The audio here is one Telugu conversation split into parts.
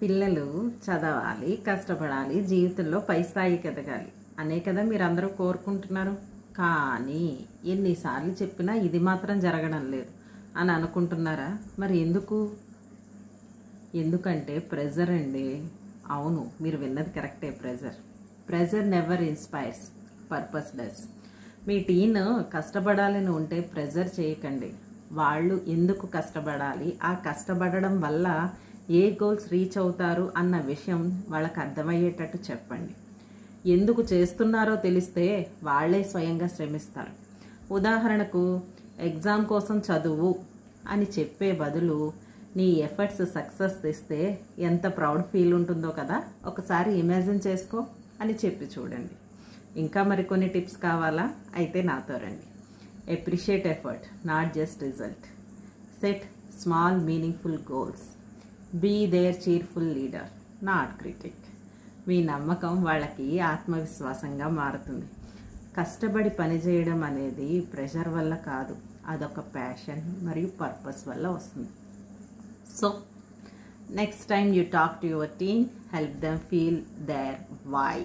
పిల్లలు చదవాలి, కష్టపడాలి, జీవితంలో పై స్థాయికి ఎదగాలి అనే కదా మీరందరూ కోరుకుంటున్నారు. కానీ ఎన్నిసార్లు చెప్పినా ఇది మాత్రం జరగడం లేదు అని అనుకుంటున్నారా? మరి ఎందుకంటే ప్రెజర్ అండి. అవును, మీరు విన్నది కరెక్టే. Pressure never inspires, purpose does. మీ టీన్ కష్టపడాలని ఉంటే ప్రెజర్ చేయకండి. వాళ్ళు ఎందుకు కష్టపడాలి, ఆ కష్టపడడం వల్ల ఏ గోల్స్ రీచ్ అవుతారు అన్న విషయం వాళ్ళకి అర్థమయ్యేటట్టు చెప్పండి. ఎందుకు చేస్తున్నారో తెలిస్తే వాళ్ళే స్వయంగా శ్రమిస్తారు. ఉదాహరణకు, ఎగ్జామ్ కోసం చదువు అని చెప్పే బదులు నీ ఎఫర్ట్స్ సక్సెస్ తెస్తే ఎంత ప్రౌడ్ ఫీల్ ఉంటుందో కదా, ఒకసారి ఇమాజిన్ చేసుకో అని చెప్పి చూడండి. ఇంకా మరికొన్ని టిప్స్ కావాలా? అయితే నాతో రండి. Appreciate effort, not just result. Set small meaningful goals. Be their cheerful leader, not critic. మీ నమ్మకం వాళ్ళకి ఆత్మవిశ్వాసంగా మారుతుంది. కష్టపడి పనిచేయడం అనేది ప్రెషర్ వల్ల కాదు, అదొక ప్యాషన్ మరియు పర్పస్ వల్ల వస్తుంది. So next time you talk to your team, help them feel their why.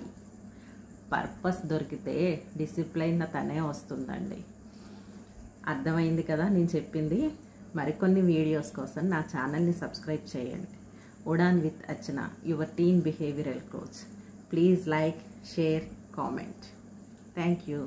Purpose దొరికితే డిసిప్లైన్ తనే వస్తుందండి. అర్థమైంది కదా నేను చెప్పింది? మరికొన్ని వీడియోస్ కోసం నా ఛానల్ని సబ్స్క్రైబ్ చేయండి. Udaan with Archana, your teen behavioural coach. Please like, share, comment. Thank you.